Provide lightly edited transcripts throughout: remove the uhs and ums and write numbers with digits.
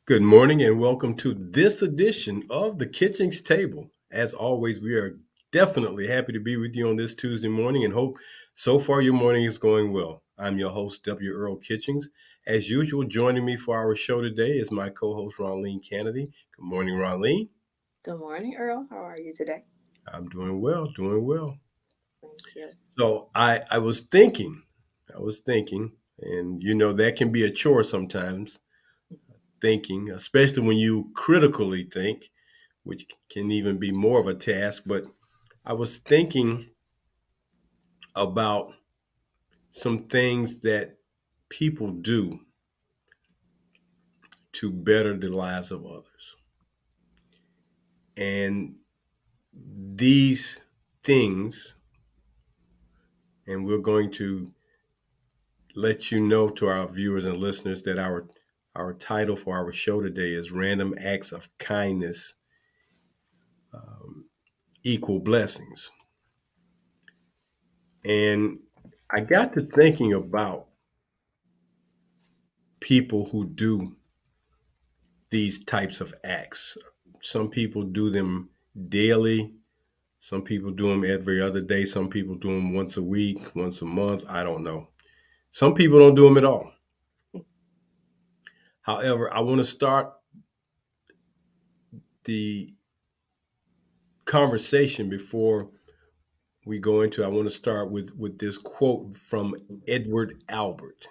Good morning and welcome to this edition of the Kitchings Table. As always, we are definitely happy to be with you on this Tuesday morning and hope so far your morning is going well. I'm your host, W. Earl Kitchings. As usual, joining me for our show today is my co host, Ronleen Kennedy. Good morning, Ronleen. Good morning, Earl. How are you today? I'm doing well, doing well. Thank you. So I was thinking, and that can be a chore sometimes, thinking, especially when you critically think, which can even be more of a task. But I was thinking about some things that people do to better the lives of others. And these things, and we're going to let you know to our viewers and listeners that our title for our show today is Random Acts of Kindness Equal Blessings. And I got to thinking about people who do these types of acts. Some people do them daily. Some people do them every other day. Some people do them once a week, once a month. I don't know. Some people don't do them at all. However, I want to start the conversation before we go into. I want to start with this quote from Edward Albert.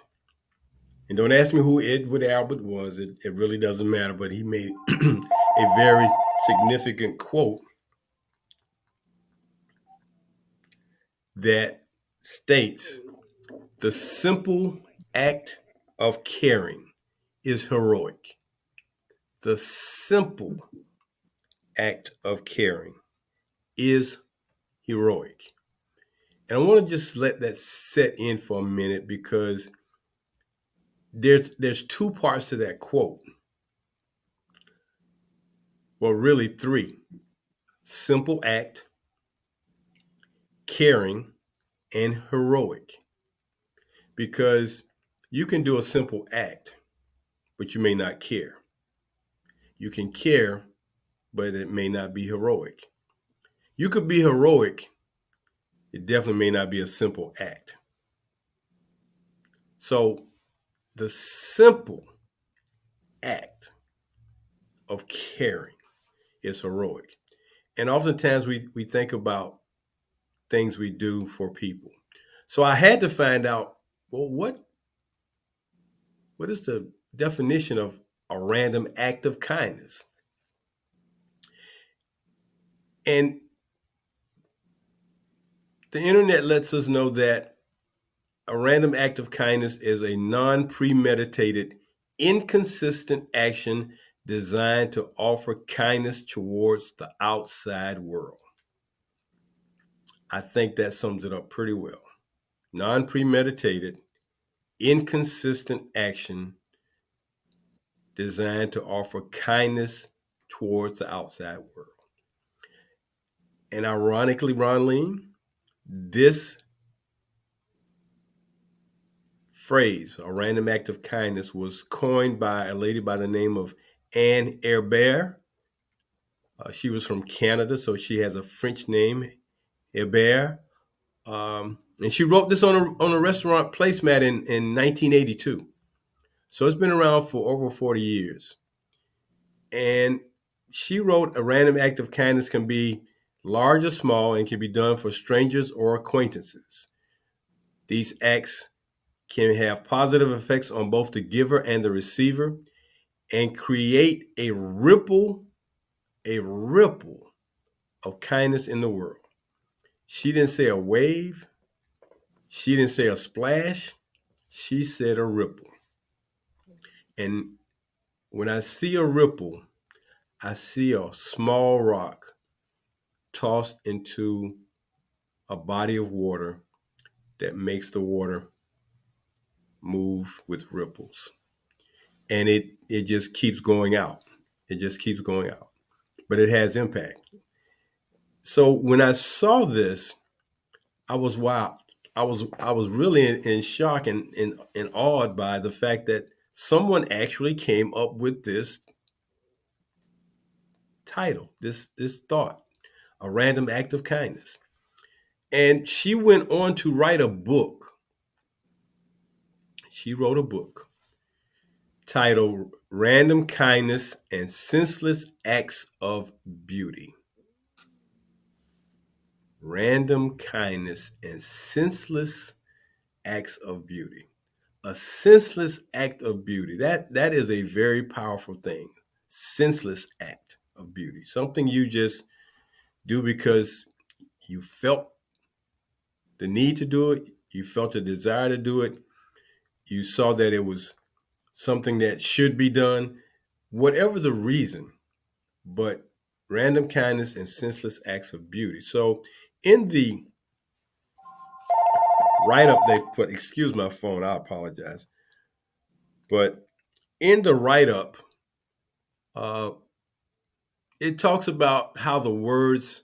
And don't ask me who Edward Albert was. It really doesn't matter. But he made a very significant quote that states the simple act of caring is heroic. The simple act of caring is heroic. And I want to just let that set in for a minute because there's two parts to that quote. Well, really three. Simple act, caring, and heroic. Because you can do a simple act, but you may not care. You can care, but it may not be heroic. You could be heroic, it definitely may not be a simple act. So the simple act of caring is heroic. And oftentimes we think about things we do for people. So I had to find out, well, what is the definition of a random act of kindness? And the internet lets us know that a random act of kindness is a non premeditated, inconsistent action designed to offer kindness towards the outside world. I think that sums it up pretty well. Non premeditated, inconsistent action designed to offer kindness towards the outside world. And ironically, Ronleen, this phrase, a random act of kindness, was coined by a lady by the name of Anne Herbert. She was from Canada, so she has a French name, Herbert. And she wrote this on a restaurant placemat in 1982. So it's been around for over 40 years. And she wrote a random act of kindness can be large or small and can be done for strangers or acquaintances. These acts can have positive effects on both the giver and the receiver and create a ripple of kindness in the world. She didn't say a wave, she didn't say a splash, she said a ripple. And when I see a ripple, I see a small rock tossed into a body of water that makes the water move with ripples. And it just keeps going out. It just keeps going out. But it has impact. So when I saw this, I was wow. I was really in shock and awed by the fact that someone actually came up with this title, this thought, a random act of kindness. And she went on to write a book. She wrote a book titled Random Kindness and Senseless Acts of Beauty. Random kindness and senseless acts of beauty. A senseless act of beauty. That is a very powerful thing. Senseless act of beauty. Something you just do because you felt the need to do it, you felt the desire to do it, you saw that it was something that should be done, whatever the reason, but random kindness and senseless acts of beauty. So in the write up they put, excuse my phone, I apologize, but in the write up, uh, it talks about how the words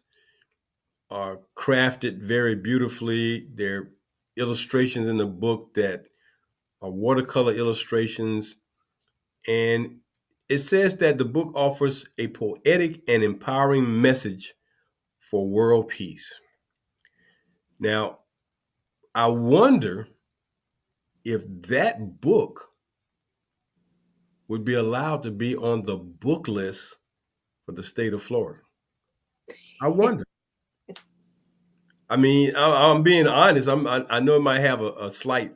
are crafted very beautifully. There are illustrations in the book that are watercolor illustrations. And it says that the book offers a poetic and empowering message for world peace. Now, I wonder if that book would be allowed to be on the book list for the state of Florida. I wonder. I mean, I'm being honest. I know it might have a slight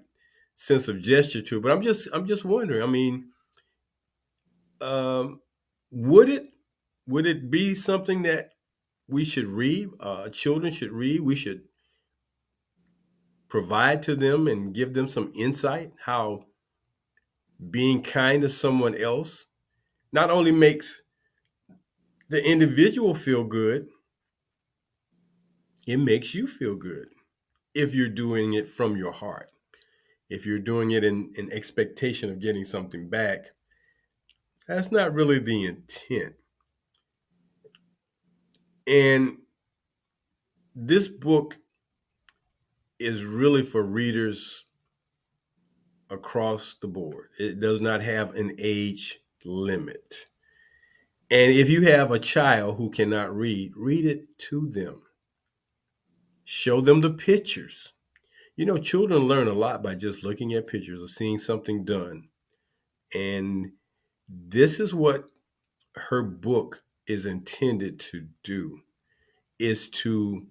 sense of gesture to it, but I'm just wondering. I mean, um, would it be something that we should read? Children should read. We should provide to them and give them some insight how being kind to someone else not only makes the individual feel good, it makes you feel good if you're doing it from your heart. If you're doing it in expectation of getting something back, that's not really the intent. And this book is really for readers across the board. It does not have an age limit. And if you have a child who cannot read, read it to them. Show them the pictures. You know, children learn a lot by just looking at pictures or seeing something done. And this is what her book is intended to do, is to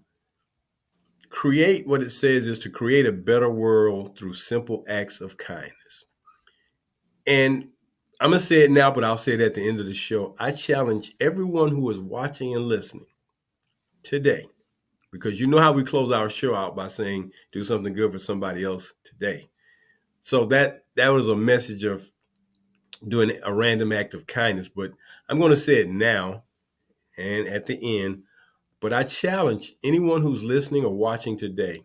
create, what it says is to create a better world through simple acts of kindness. And I'm going to say it now, but I'll say it at the end of the show. I challenge everyone who is watching and listening today, because you know how we close our show out by saying, do something good for somebody else today. So that was a message of doing a random act of kindness, but I'm going to say it now and at the end. But I challenge anyone who's listening or watching today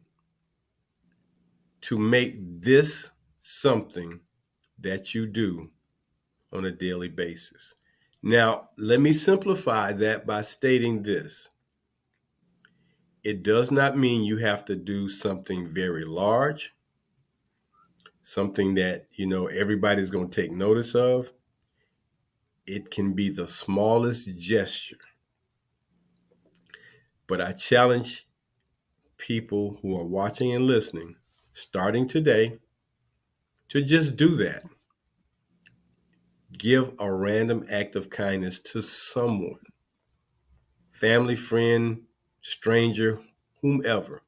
to make this something that you do on a daily basis. Now, let me simplify that by stating this. It does not mean you have to do something very large, something that, everybody's going to take notice of. It can be the smallest gesture. But I challenge people who are watching and listening, starting today, to just do that. Give a random act of kindness to someone, family, friend, stranger, whomever.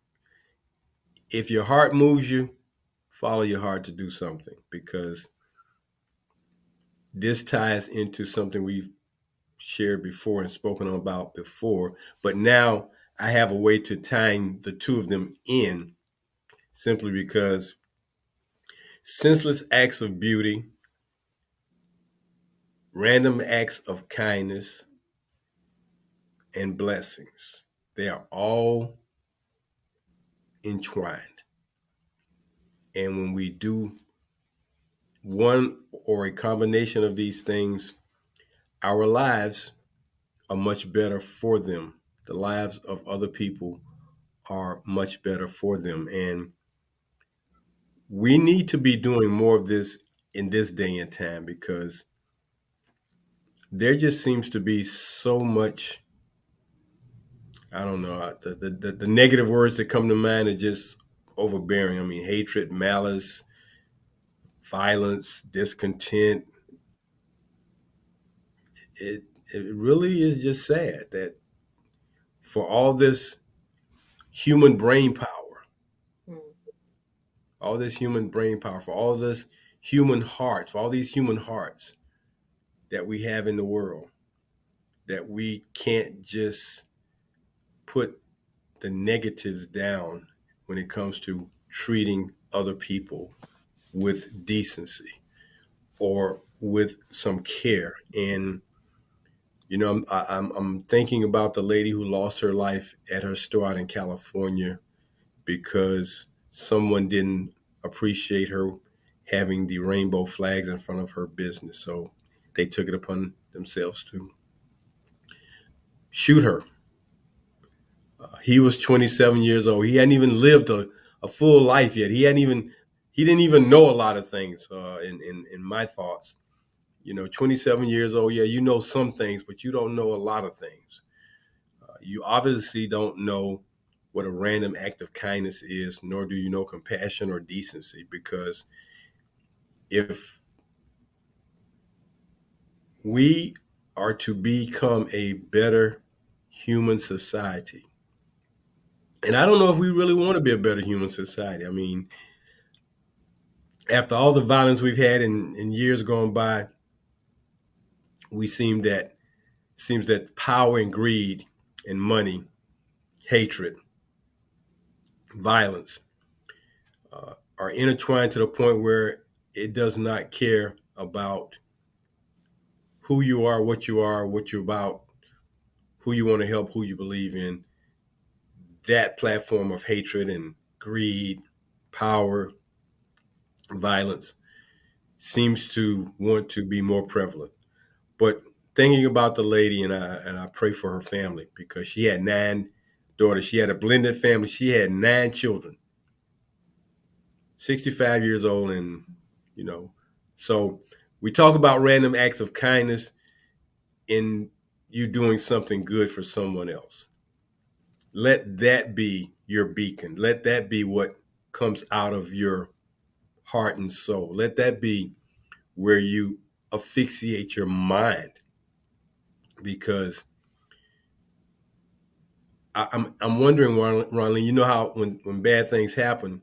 If your heart moves you, follow your heart to do something, because this ties into something we've shared before and spoken about before. But now I have a way to tying the two of them in, simply because senseless acts of beauty, random acts of kindness, and blessings, they are all entwined. And when we do one or a combination of these things, our lives are much better for them. The lives of other people are much better for them. And we need to be doing more of this in this day and time because there just seems to be so much. I don't know. The negative words that come to mind are just overbearing. I mean, hatred, malice, violence, discontent. It it really is just sad that for human brain power, Mm. all this human brain power, for all this human hearts, for all these human hearts that we have in the world, that we can't just put the negatives down when it comes to treating other people with decency or with some care. And I'm thinking about the lady who lost her life at her store out in California because someone didn't appreciate her having the rainbow flags in front of her business. So they took it upon themselves to shoot her. He was 27 years old. He hadn't even lived a full life yet. He didn't even know a lot of things. In my thoughts, 27 years old. Yeah, you know some things, but you don't know a lot of things. You obviously don't know what a random act of kindness is, nor do you know compassion or decency. Because if we are to become a better human society, and I don't know if we really want to be a better human society. I mean, after all the violence we've had in years gone by, we seems that power and greed and money, hatred, violence are intertwined to the point where it does not care about who you are, what you're about, who you want to help, who you believe in. That platform of hatred and greed, power, violence seems to want to be more prevalent. But thinking about the lady, and I pray for her family because she had 9 daughters. She had a blended family. She had 9 children, 65 years old, and you know, so we talk about random acts of kindness in you doing something good for someone else. Let that be your beacon. Let that be what comes out of your heart and soul. Let that be where you asphyxiate your mind because I'm wondering, Ronley, you know how when bad things happen,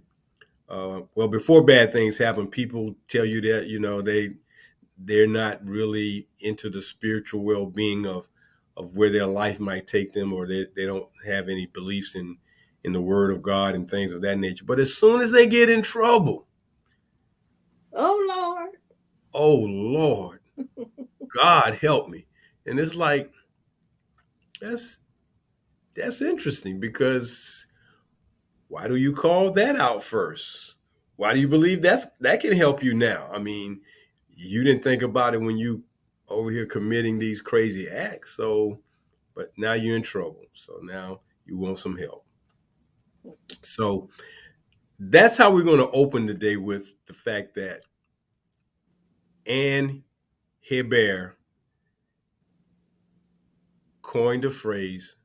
well, before bad things happen, people tell you that they're not really into the spiritual well being of where their life might take them, or they don't have any beliefs in the Word of God and things of that nature. But as soon as they get in trouble, Oh, Lord. oh Lord, God help me, and it's like that's that's interesting because why do you call that out first? Why do you believe that can help you now? I mean, you didn't think about it when you over here committing these crazy acts. So, but now you're in trouble. So now you want some help. So that's how we're going to open the day with the fact that Anne Hebert coined the phrase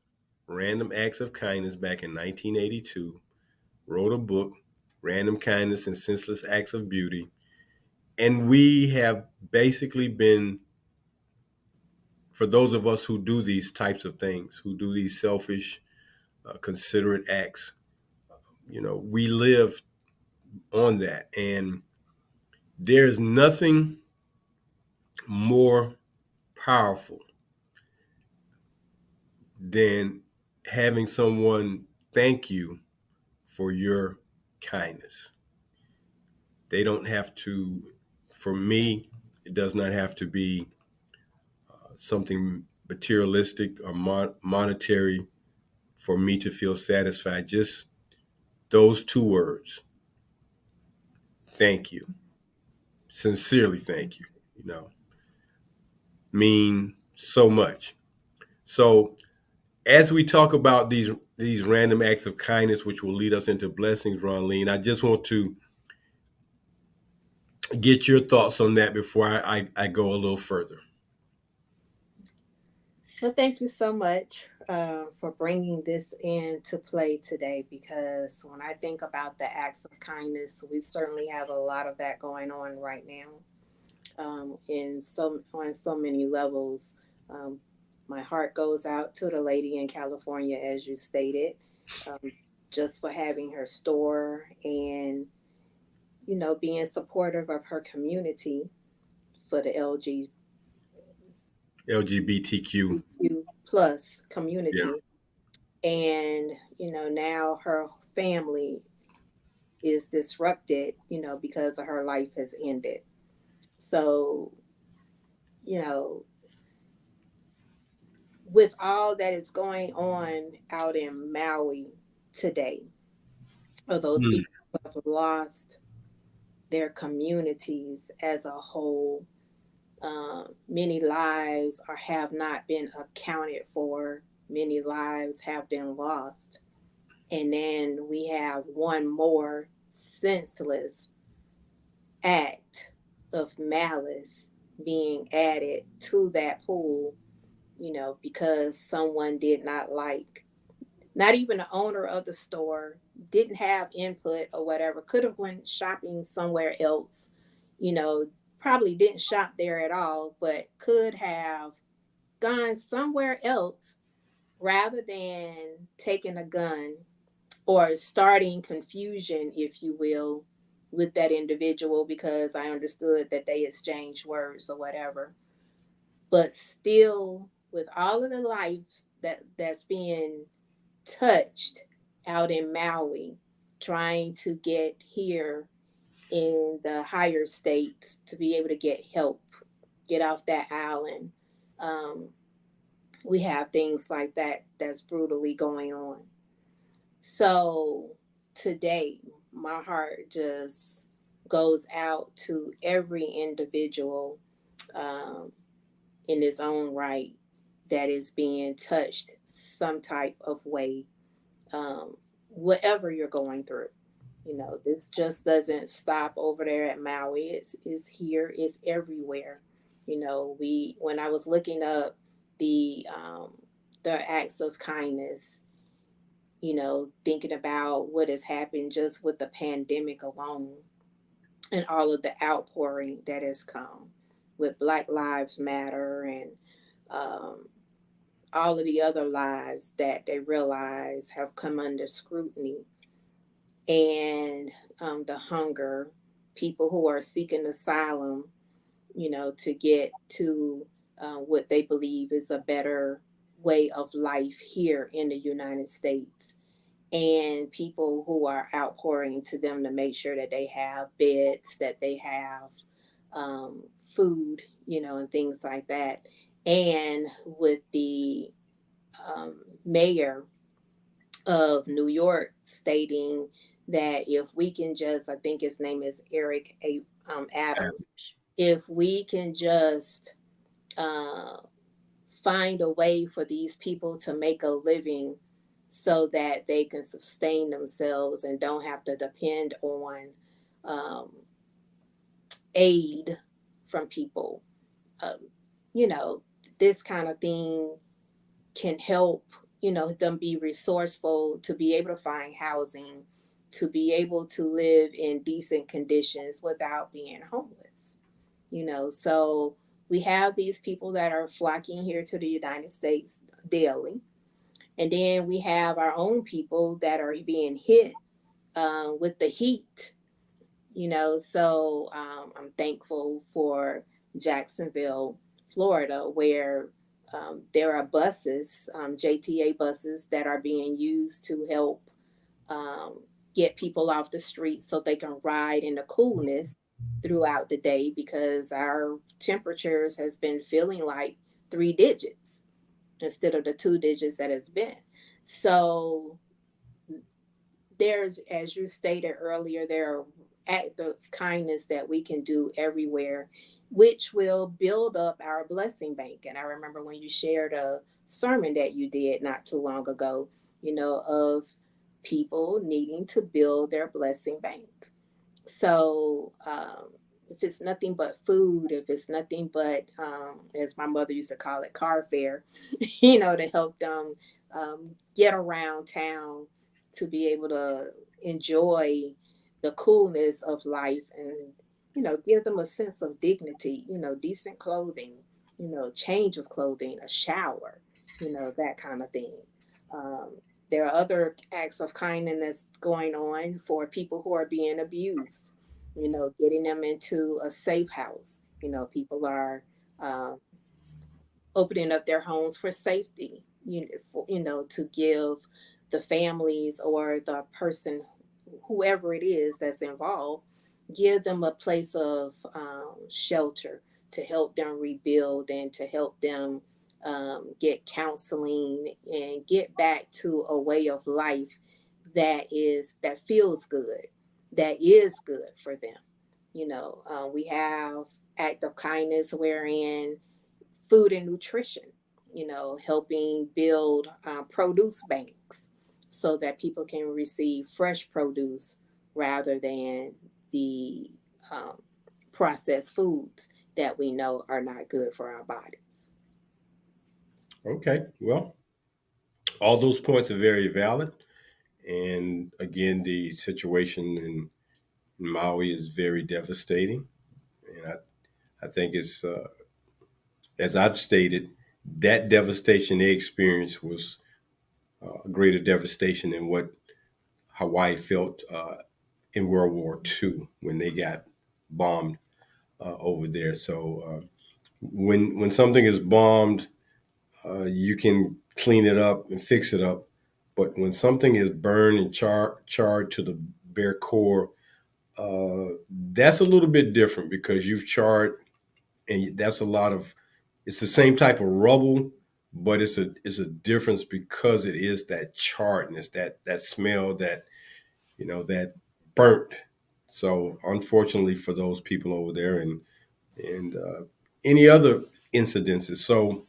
random acts of kindness back in 1982, wrote a book, Random Kindness and Senseless Acts of Beauty. And we have basically been, for those of us who do these types of things, who do these selfish, considerate acts, we live on that. And there's nothing more powerful than having someone thank you for your kindness. They don't have to, for me, it does not have to be something materialistic or monetary for me to feel satisfied. Just those 2 words, thank you, sincerely thank you, mean so much. So as we talk about these random acts of kindness, which will lead us into blessings, Ron Lean, I just want to get your thoughts on that before I go a little further. Well, thank you so much for bringing this into play today, because when I think about the acts of kindness, we certainly have a lot of that going on right now, in so on so many levels. Um, my heart goes out to the lady in California, as you stated, um, just for having her store and being supportive of her community for the LGBTQ. LGBTQ plus Yeah. community. And now her family is disrupted, because of her life has ended. So, you know with all that is going on out in Maui today, of those Mm. people who have lost their communities as a whole, many lives are have not been accounted for, many lives have been lost, and then we have one more senseless act of malice being added to that pool, because someone did not like, not even the owner of the store didn't have input or whatever, could have went shopping somewhere else, you know, probably didn't shop there at all, but could have gone somewhere else rather than taking a gun or starting confusion, if you will, with that individual, because I understood that they exchanged words or whatever. But still, with all of the lives that's being touched out in Maui, trying to get here in the higher states to be able to get help, get off that island. Um, we have things like that that's brutally going on. So today, my heart just goes out to every individual, um, in its own right, that is being touched some type of way, whatever you're going through. This just doesn't stop over there at Maui. It's here. It's everywhere. We when I was looking up the acts of kindness, thinking about what has happened just with the pandemic alone, and all of the outpouring that has come with Black Lives Matter, and um, all of the other lives that they realize have come under scrutiny, and the hunger, people who are seeking asylum, to get to what they believe is a better way of life here in the United States, and people who are outpouring to them to make sure that they have beds, that they have um, food, and things like that. And with the mayor of New York stating that if we can just, I think his name is Adams, if we can just uh, find a way for these people to make a living so that they can sustain themselves and don't have to depend on um, aid from people. Um, you know, this kind of thing can help, them be resourceful to be able to find housing, to be able to live in decent conditions without being homeless. So we have these people that are flocking here to the United States daily. And then we have our own people that are being hit with the heat. I'm thankful for Jacksonville, Florida, where there are buses, JTA buses, that are being used to help um, get people off the street so they can ride in the coolness throughout the day, because our temperatures has been feeling like three digits instead of the two digits that it's been. So there's, as you stated earlier, there are acts of kindness that we can do everywhere, which will build up our blessing bank. And I remember when you shared a sermon that you did not too long ago, of people needing to build their blessing bank. So if it's nothing but food, if it's nothing but, as my mother used to call it, car fare, to help them get around town, to be able to enjoy the coolness of life, and give them a sense of dignity, decent clothing, change of clothing, a shower, that kind of thing. um, there are other acts of kindness going on for people who are being abused, getting them into a safe house. People are um, opening up their homes for safety, to give the families or the person, whoever it is that's involved, give them a place of shelter, to help them rebuild and to help them get counseling and get back to a way of life that feels good, that is good for them. We have act of kindness wherein food and nutrition, helping build produce banks so that people can receive fresh produce rather than the um, processed foods that we know are not good for our bodies. Okay. Well, all those points are very valid. And again, the situation in Maui is very devastating. And I think it's, as I've stated, that devastation they experienced was a greater devastation than what Hawaii felt in World War II when they got bombed over there. So when something is bombed, you can clean it up and fix it up. But when something is burned and charred to the bare core, that's a little bit different because you've charred, and that's a lot of. It's the same type of rubble, but it's a difference because it is that charredness, that smell, that burnt. So unfortunately for those people over there, and any other incidences. So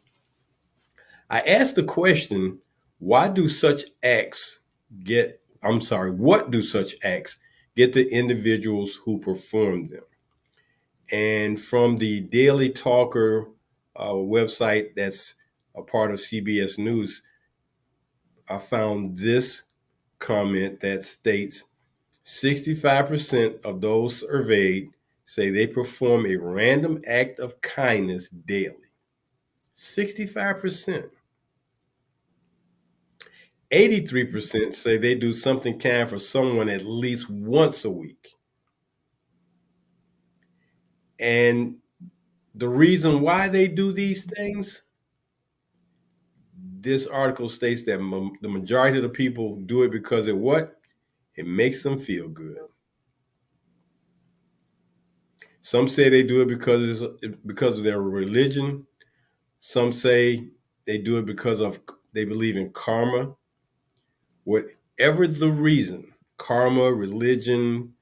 I asked the question, why do such acts get, I'm sorry, what do such acts get the individuals who perform them? And from the Daily Talker website that's a part of CBS News, I found this comment that states 65% of those surveyed say they perform a random act of kindness daily. 65%. 83% say they do something kind for someone at least once a week. And the reason why they do these things, this article states that the majority of the people do it because it what? It makes them feel good. Some say they do it because of their religion. Some say they do it because of they believe in karma. Whatever the reason, karma, religion,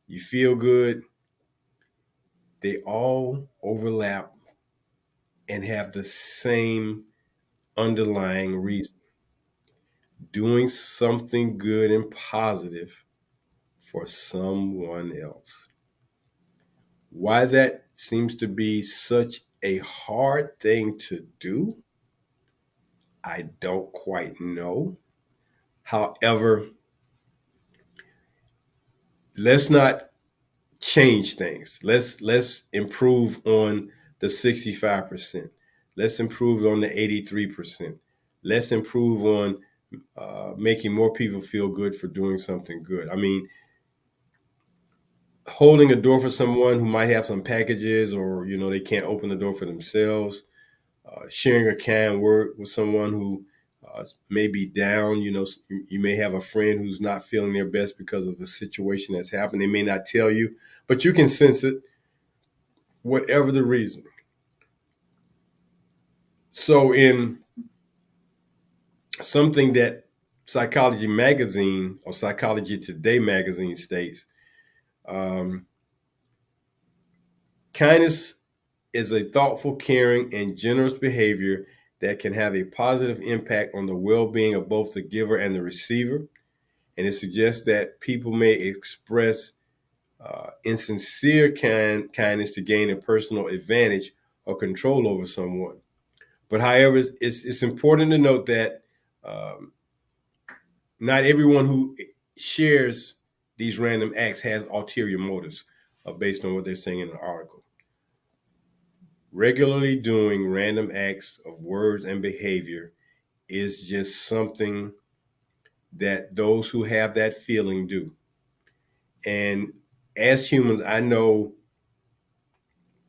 you feel good, they all overlap and have the same underlying reason: doing something good and positive for someone else. Why that seems to be such a hard thing to do, I don't quite know. However, let's not change things. Let's improve on the 65%. Let's improve on the 83%. Let's improve on making more people feel good for doing something good. I mean, holding a door for someone who might have some packages, or they can't open the door for themselves. Sharing a kind word with someone who may be down. You may have a friend who's not feeling their best because of the situation that's happened. They may not tell you, but you can sense it, whatever the reason. So, in something that Psychology Magazine or Psychology Today magazine states, um, kindness is a thoughtful, caring, and generous behavior that can have a positive impact on the well being of both the giver and the receiver. And it suggests that people may express insincere kindness to gain a personal advantage or control over someone. But however, it's important to note that um, not everyone who shares these random acts has ulterior motives based on what they're saying in the article. Regularly doing random acts of words and behavior is just something that those who have that feeling do. And as humans, I know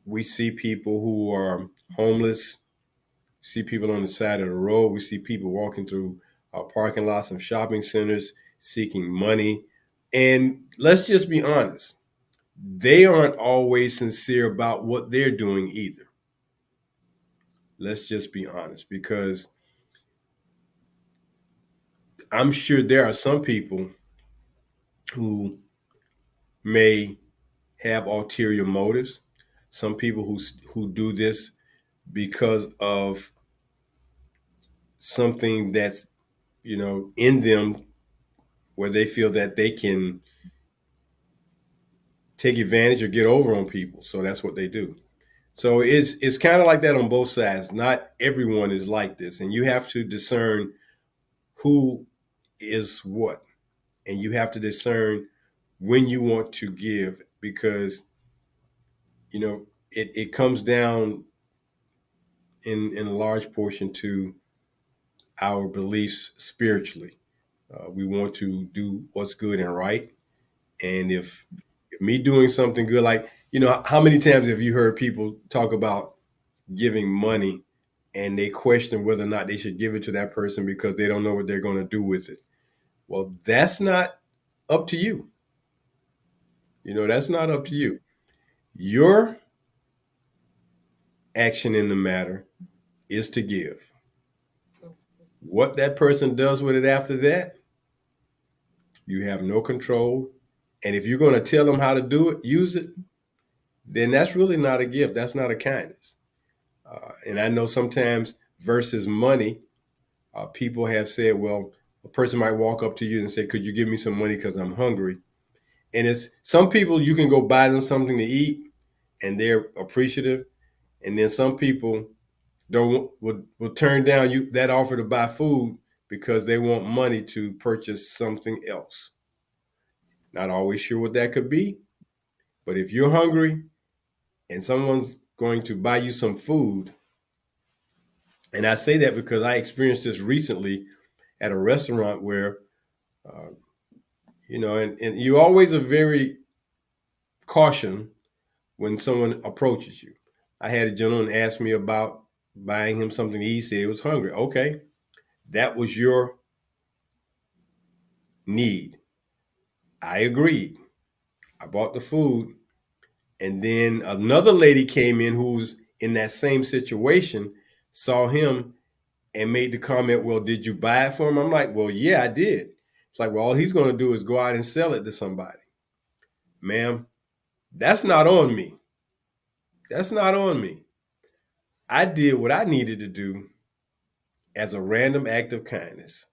we see people who are homeless, see people on the side of the road, we see people walking through parking lots of shopping centers seeking money. And let's just be honest, they aren't always sincere about what they're doing either. Let's just be honest, because I'm sure there are some people who may have ulterior motives. Some people who do this because of something that's in them where they feel that they can take advantage or get over on people. So that's what they do. So it's kind of like that on both sides. Not everyone is like this, and you have to discern who is what, and you have to discern when you want to give, because it comes down in a large portion to our beliefs spiritually. We want to do what's good and right, and if me doing something good, like how many times have you heard people talk about giving money and they question whether or not they should give it to that person because they don't know what they're going to do with it? Well, that's not up to you. That's not up to you. Your action in the matter is to give. What that person does with it after that, you have no control. And if you're going to tell them how to do it, use it, then that's really not a gift. That's not a kindness. And I know sometimes versus money, people have said, well, a person might walk up to you and say, could you give me some money because I'm hungry? And it's some people you can go buy them something to eat and they're appreciative. And then some people don't will turn down that offer to buy food because they want money to purchase something else. Not always sure what that could be, but if you're hungry and someone's going to buy you some food, and I say that because I experienced this recently at a restaurant where, uh, and you always are very caution when someone approaches you. I had a gentleman ask me about buying him something to eat. He said he was hungry. Okay, that was your need. I agreed. I bought the food. And then another lady came in who's in that same situation, saw him and made the comment, well, did you buy it for him? I'm like, well, yeah, I did. It's like, well, all he's going to do is go out and sell it to somebody. Ma'am, that's not on me. That's not on me. I did what I needed to do as a random act of kindness,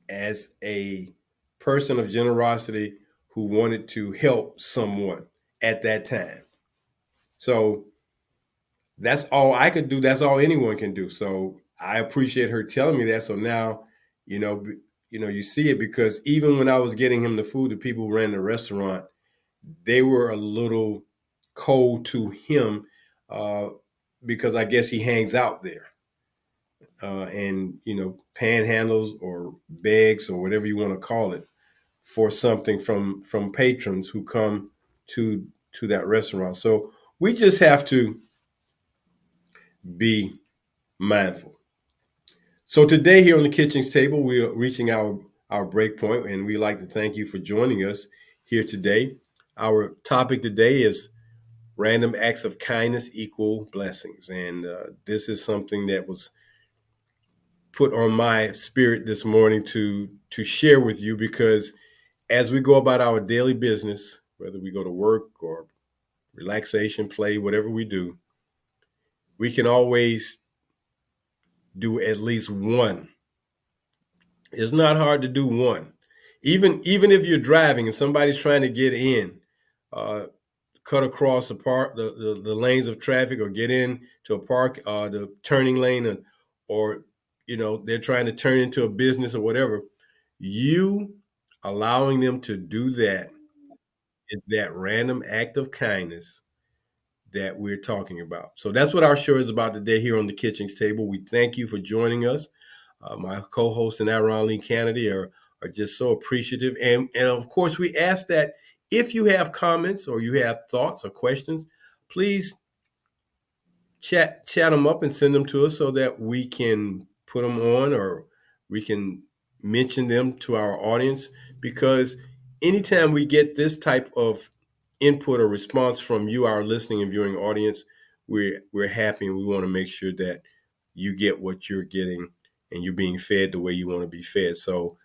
as a person of generosity who wanted to help someone at that time. So that's all I could do. That's all anyone can do. So I appreciate her telling me that. So now, you know, you see it, because even when I was getting him the food, the people who ran the restaurant, they were a little cold to him, uh, because I guess he hangs out there, and panhandles or begs or whatever you want to call it for something from patrons who come to that restaurant. So we just have to be mindful. So today here on the Kitchings Table, we are reaching our break point, and we'd like to thank you for joining us here today. Our topic today is random acts of kindness equal blessings, and this is something that was put on my spirit this morning to share with you, because as we go about our daily business, whether we go to work or relaxation, play, whatever we do, we can always do at least one. It's not hard to do one. Even if you're driving and somebody's trying to get in, uh, cut across the lanes of traffic or get in to a park, the turning lane, or they're trying to turn into a business or whatever, you allowing them to do that is that random act of kindness that we're talking about. So that's what our show is about today here on the Kitchings Table. We thank you for joining us. My co-host and I, Ron Lee Kennedy, are just so appreciative. And of course, we ask that if you have comments or you have thoughts or questions, please chat them up and send them to us so that we can put them on or we can mention them to our audience. Because anytime we get this type of input or response from you, our listening and viewing audience, we're happy, and we want to make sure that you get what you're getting and you're being fed the way you want to be fed. So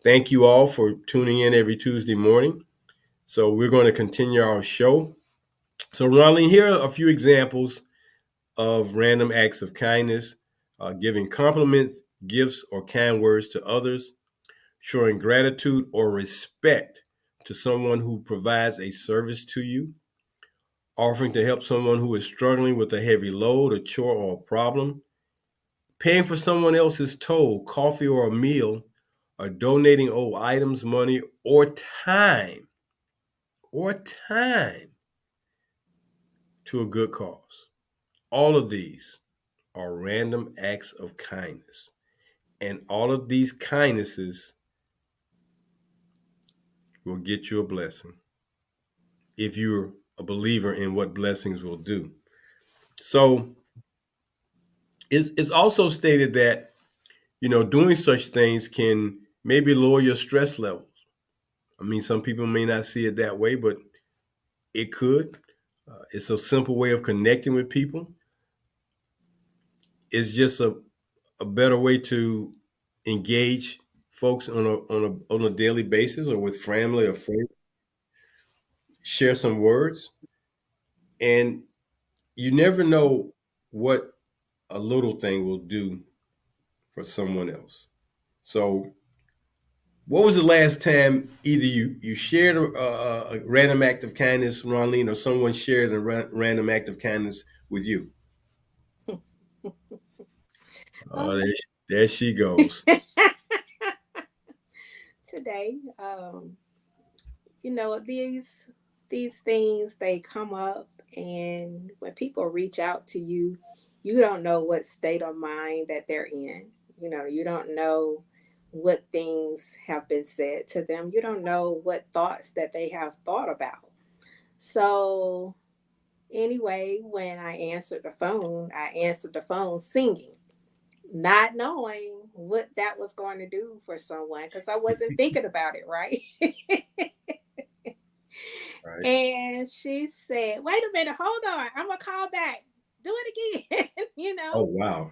thank you all for tuning in every Tuesday morning. So we're going to continue our show. So Ronlene, here are a few examples of random acts of kindness: giving compliments, gifts, or kind words to others, showing gratitude or respect to someone who provides a service to you, offering to help someone who is struggling with a heavy load, a chore, or a problem, paying for someone else's toll, coffee, or a meal, or donating old items, money, time, or time to a good cause. All of these are random acts of kindness. And all of these kindnesses will get you a blessing if you're a believer in what blessings will do. So it's also stated that, doing such things can maybe lower your stress level. I mean, some people may not see it that way, but it could. It's a simple way of connecting with people. It's just a better way to engage folks on a daily basis or with family or friends. Share some words, and you never know what a little thing will do for someone else. So, what was the last time either you shared a random act of kindness, Ronline, or someone shared a random act of kindness with you? Um, There she goes. today, these things they come up, and when people reach out to you, you don't know what state of mind that they're in. You don't know what things have been said to them. You don't know what thoughts that they have thought about. So anyway, when I answered the phone singing, not knowing what that was going to do for someone because I wasn't thinking about it, right? Right. And she said, "Wait a minute, hold on. I'm gonna call back. Do it again." Oh wow.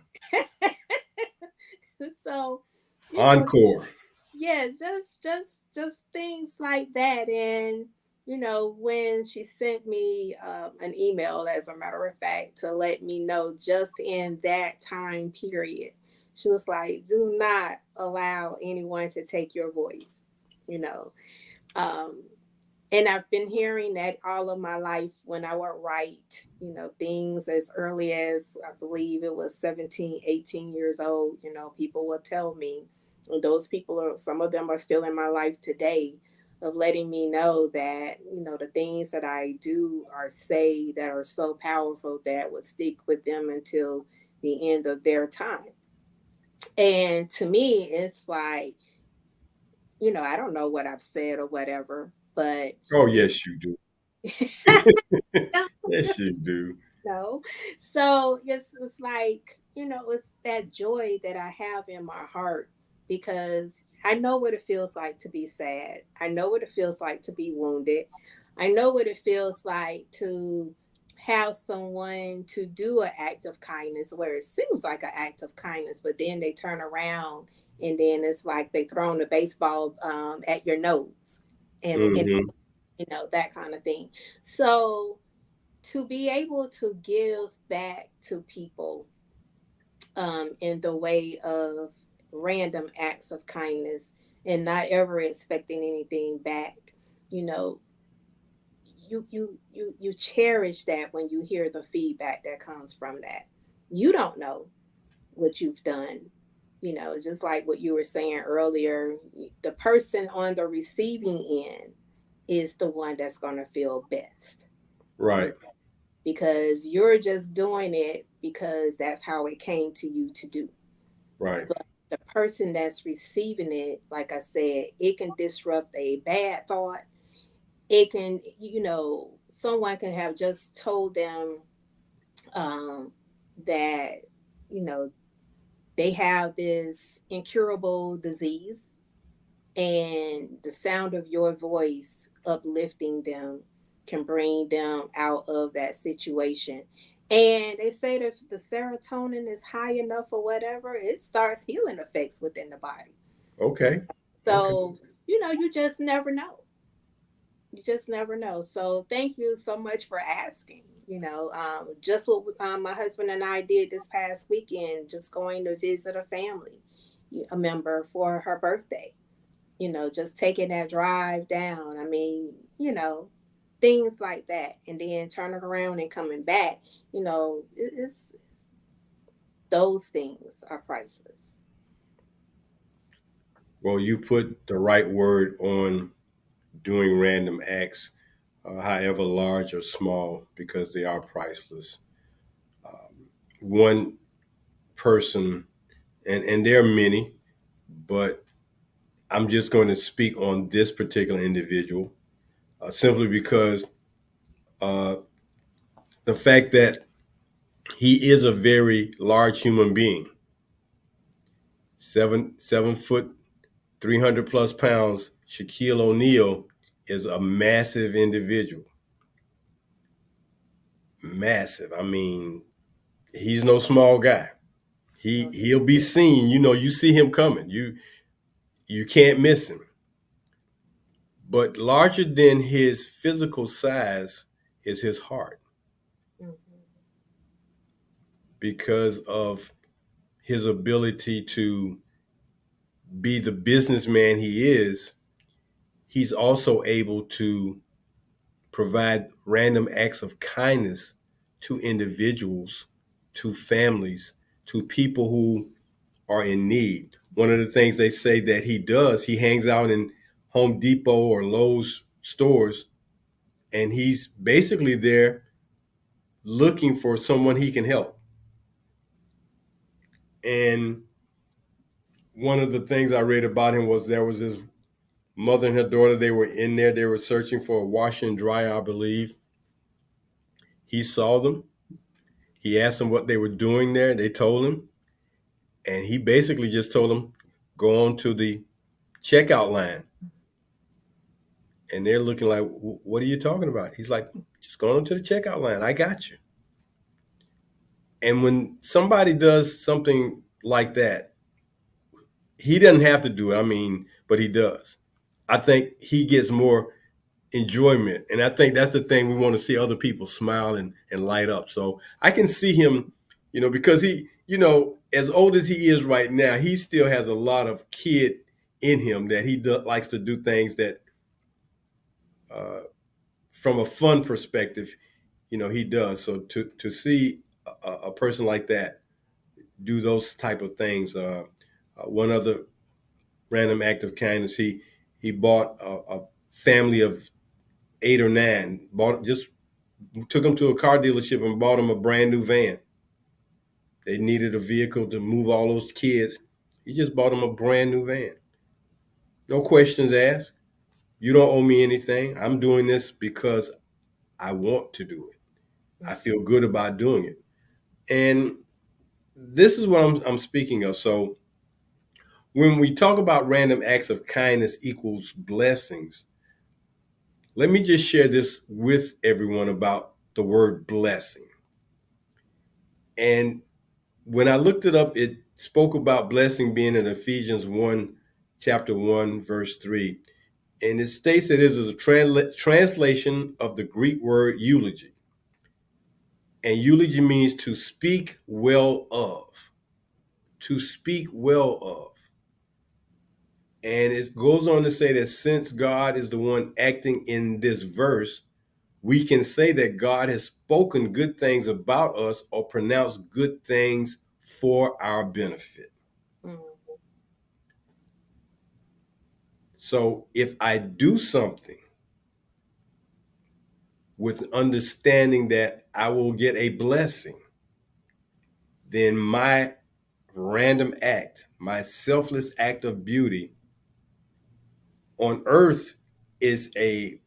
So, you know, Encore. yes, just things like that. And when she sent me an email, as a matter of fact, to let me know just in that time period, she was like, "Do not allow anyone to take your voice." You know, um, and I've been hearing that all of my life when I would write, things as early as I believe it was 17, 18 years old. People would tell me, and those people are, some of them are still in my life today, of letting me know that, the things that I do or say that are so powerful that would stick with them until the end of their time. And to me, it's like, I don't know what I've said or whatever, but Oh you yes, you do. know, Yes, you do. no. So it's like, it's that joy that I have in my heart because I know what it feels like to be sad. I know what it feels like to be wounded. I know what it feels like to have someone to do an act of kindness where it seems like an act of kindness, but then they turn around and then it's like they throwing a baseball at your nose and Hmm. that kind of thing. So to be able to give back to people in the way of random acts of kindness and not ever expecting anything back. You know, you cherish that when you hear the feedback that comes from that. You don't know what you've done. You know, just like what you were saying earlier, the person on the receiving end is the one that's going to feel best. You Right. know, because you're just doing it because that's how it came to you to do. Right. But the person that's receiving it, like I said, it can disrupt a bad thought. It can, someone can have just told them um, that, you know, they have this incurable disease, and the sound of your voice uplifting them can bring them out of that situation. And they say that if the serotonin is high enough or whatever, it starts healing effects within the body. Okay. Okay. So, you just never know. You just never know. So, thank you so much for asking. Just what my husband and I did this past weekend, just going to visit a family, a member for her birthday. Just taking that drive down. I mean, things like that. And then turning around and coming back, it's those things are priceless. Well, you put the right word on doing random acts, however large or small, because they are priceless. One person, and there are many, but I'm just going to speak on this particular individual simply because uh, the fact that he is a very large human being, 7 foot, 300 plus pounds. Shaquille O'Neal is a massive individual, massive. I mean, he's no small guy. He'll be seen. You see him coming. You can't miss him. But larger than his physical size is his heart Mm-hmm. because of his ability to be the businessman he is. He's also able to provide random acts of kindness to individuals, to families, to people who are in need. One of the things they say that he does, he hangs out in Home Depot or Lowe's stores, and he's basically there looking for someone he can help. And one of the things I read about him was there was his mother and her daughter, they were in there, they were searching for a washer and dryer, I believe. He saw them. He asked them what they were doing there. They told him. And he basically just told them, go on to the checkout line. And they're looking like, what are you talking about? He's like, just go on to the checkout line. I got you. And when somebody does something like that, he doesn't have to do it. I mean, but he does. I think he gets more enjoyment. And I think that's the thing we want to see other people smile and light up. So I can see him, because as old as he is right now, he still has a lot of kid in him that likes to do things that, uh, from a fun perspective, he does. So to see a person like that do those type of things. One other random act of kindness, he bought a family of 8 or 9, bought just took them to a car dealership and bought them a brand new van. They needed a vehicle to move all those kids. He just bought them a brand new van. No questions asked. You don't owe me anything. I'm doing this because I want to do it. I feel good about doing it. And this is what I'm speaking of. So when we talk about random acts of kindness equals blessings, let me just share this with everyone about the word blessing. And when I looked it up, it spoke about blessing being in Ephesians 1, chapter 1, verse 3. And it states that it is a translation of the Greek word eulogy. And eulogy means to speak well of. To speak well of. And it goes on to say that since God is the one acting in this verse, we can say that God has spoken good things about us or pronounced good things for our benefit. Mm. So if I do something with understanding that I will get a blessing, then my random act, my selfless act of beauty on earth is a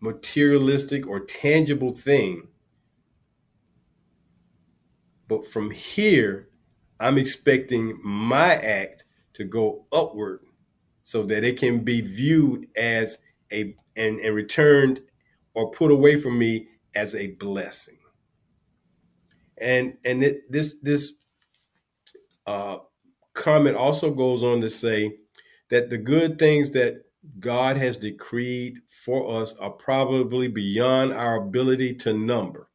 materialistic or tangible thing. But from here, I'm expecting my act to go upward so that it can be viewed as and returned or put away from me as a blessing. This uh, comment also goes on to say that the good things that God has decreed for us are probably beyond our ability to number,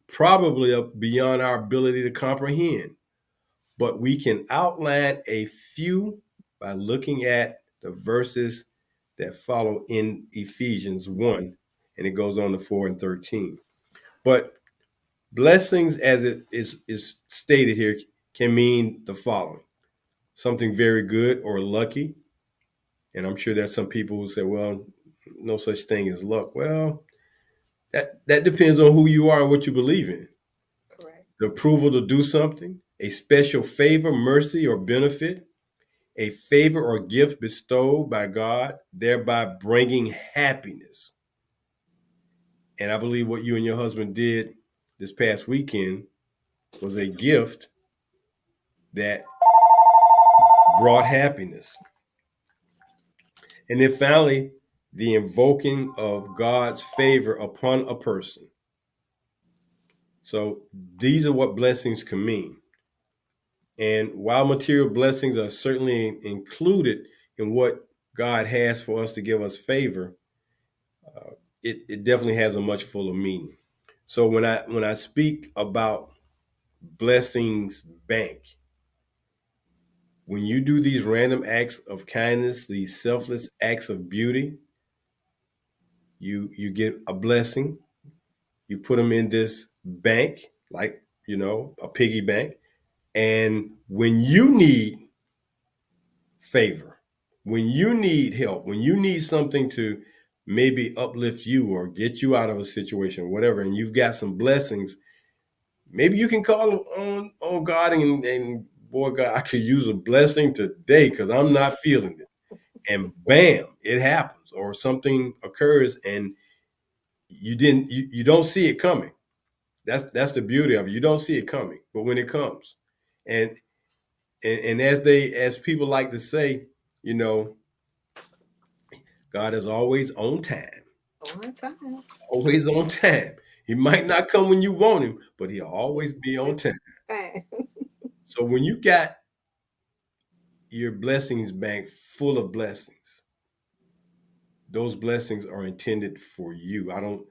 probably beyond our ability to comprehend. But we can outline a few by looking at the verses that follow in Ephesians 1, and it goes on to 4 and 13. But blessings, as it is stated here, can mean the following: something very good or lucky. And I'm sure there's some people who say, well, no such thing as luck. Well, that depends on who you are and what you believe in. Correct. The approval to do something, a special favor, mercy, or benefit, a favor or gift bestowed by God, thereby bringing happiness. And I believe what you and your husband did this past weekend was a gift that brought happiness. And then finally, the invoking of God's favor upon a person. So these are what blessings can mean. And while material blessings are certainly included in what God has for us to give us favor, it definitely has a much fuller meaning. So when I speak about blessings bank, when you do these random acts of kindness, these selfless acts of beauty, you get a blessing. You put them in this bank, like a piggy bank, and when you need favor, when you need help, when you need something to maybe uplift you or get you out of a situation, whatever, and you've got some blessings, maybe you can call on God and boy, God, I could use a blessing today because I'm not feeling it. And bam, it happens, or something occurs and you don't see it coming. That's the beauty of it. You don't see it coming, but when it comes, and and as people like to say, you know, God is always on time, On time. always on time. He might not come when you want him, but he'll always be on Always time. fine. So when you got your blessings bank full of blessings, those blessings are intended for you.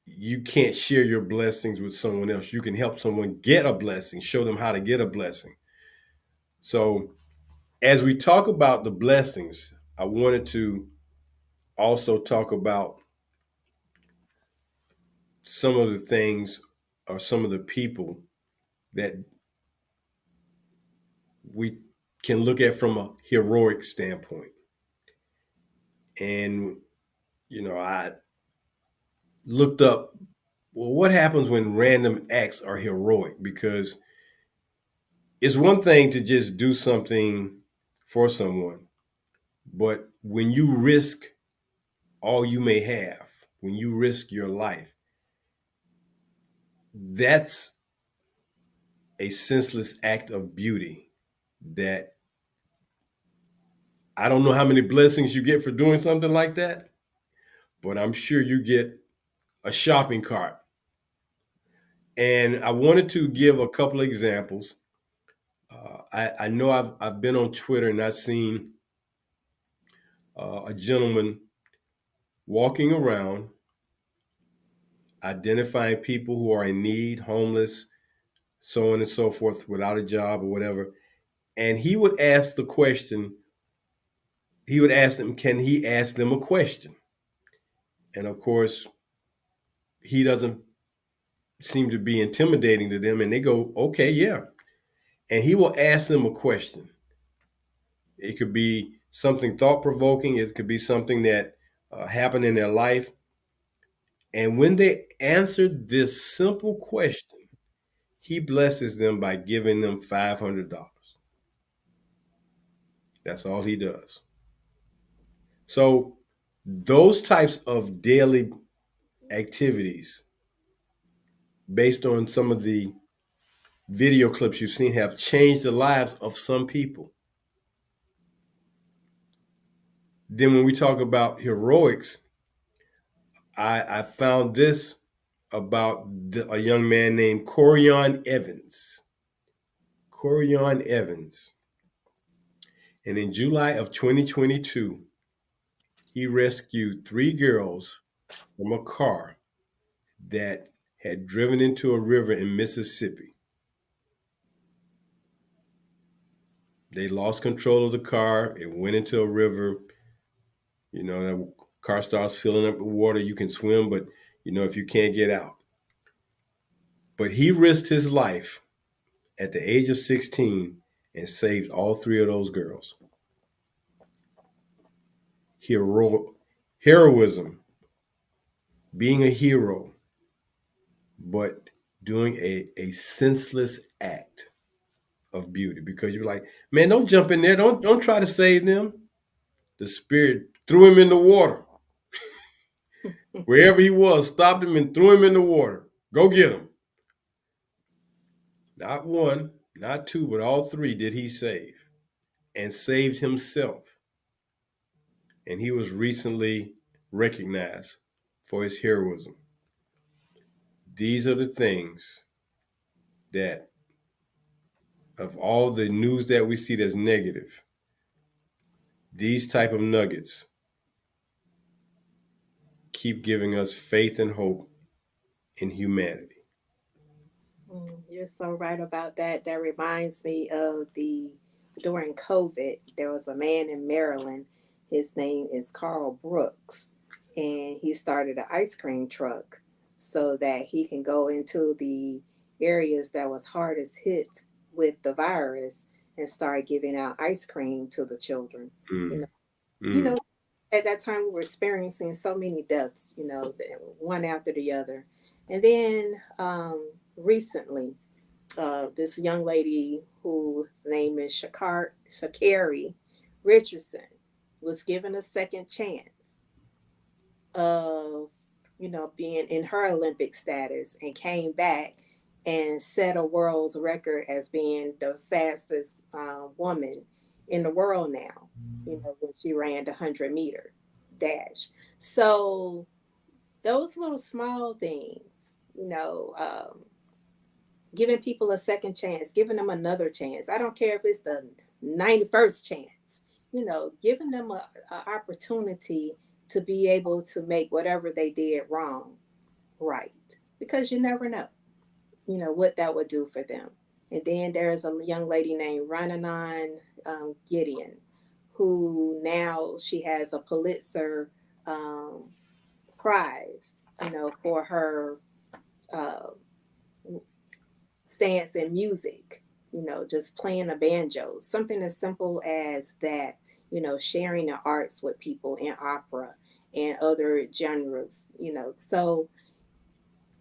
You can't share your blessings with someone else. You can help someone get a blessing, show them how to get a blessing. So as we talk about the blessings, I wanted to also talk about some of the things or some of the people that we can look at from a heroic standpoint. And, I looked up, well, what happens when random acts are heroic? Because it's one thing to just do something for someone, but when you risk all you may have, when you risk your life, that's a senseless act of beauty that I don't know how many blessings you get for doing something like that, but I'm sure you get a shopping cart. And I wanted to give a couple of examples. I know I've been on Twitter and I've seen a gentleman walking around identifying people who are in need, homeless, so on and so forth, without a job or whatever. And he would ask the question, he would ask them, can he ask them a question? And of course, he doesn't seem to be intimidating to them. And they go, okay, yeah. And he will ask them a question. It could be something thought provoking, it could be something that happened in their life. And when they answered this simple question, he blesses them by giving them $500. That's all he does. So, those types of daily activities, based on some of the video clips you've seen, have changed the lives of some people. Then, when we talk about heroics, I found this about a young man named Corian Evans. Corian Evans. And in July of 2022, he rescued three girls from a car that had driven into a river in Mississippi. They lost control of the car. It went into a river. The car starts filling up with water. You can swim, but if you can't get out. But he risked his life at the age of 16 and saved all three of those girls. Heroism, being a hero, but doing a senseless act of beauty, because you're like, man, don't jump in there. Don't try to save them. The spirit threw him in the water. Wherever he was, stopped him and threw him in the water. Go get him. Not one, not two, but all three did he save, and saved himself. And he was recently recognized for his heroism. These are the things that, of all the news that we see that's negative, these type of nuggets keep giving us faith and hope in humanity. You're so right about that. That reminds me of during COVID, there was a man in Maryland. His name is Carl Brooks, and he started an ice cream truck so that he can go into the areas that was hardest hit with the virus and start giving out ice cream to the children. You know, Mm, you mm, know, at that time we were experiencing so many deaths, one after the other. And then recently, this young lady whose name is Shakari Richardson was given a second chance of, being in her Olympic status, and came back and set a world's record as being the fastest woman in the world now, when she ran the 100-meter dash. So those little small things, giving people a second chance, giving them another chance. I don't care if it's the 91st chance, giving them a opportunity to be able to make whatever they did wrong right. Because you never know, what that would do for them. And then there's a young lady named Rananan Gideon, who now she has a Pulitzer um, Prize, for her uh, stance in music, just playing a banjo, something as simple as that, sharing the arts with people in opera and other genres, So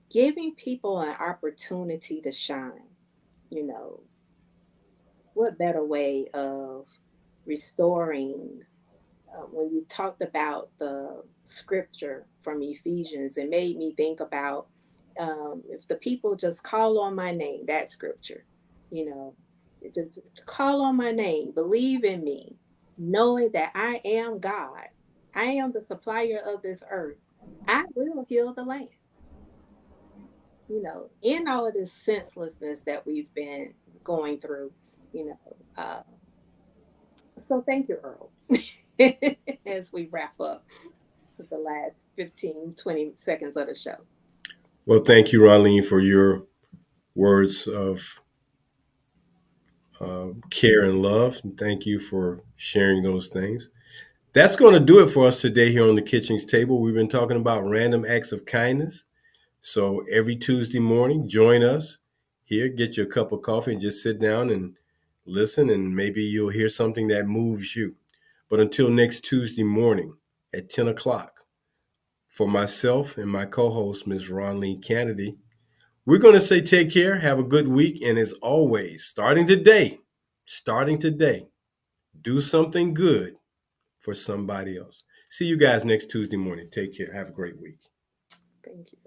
giving people an opportunity to shine, you know, what better way of restoring when you talked about the scripture from Ephesians, it made me think about if the people just call on my name, that scripture, you know, just call on my name, believe in me, knowing that I am God, I am the supplier of this earth, I will heal the land. In all of this senselessness that we've been going through, you know. So thank you, Earl, as we wrap up the last 15, 20 seconds of the show. Well, thank you, Ronline, for your words of care and love. And thank you for sharing those things. That's going to do it for us today here on the Kitchings Table. We've been talking about random acts of kindness. So every Tuesday morning, join us here, get you a cup of coffee, and just sit down and listen, and maybe you'll hear something that moves you. But until next Tuesday morning at 10 o'clock, for myself and my co host, Ms. Ronleen Kennedy, we're going to say take care, have a good week, and as always, starting today, do something good for somebody else. See you guys next Tuesday morning. Take care. Have a great week. Thank you.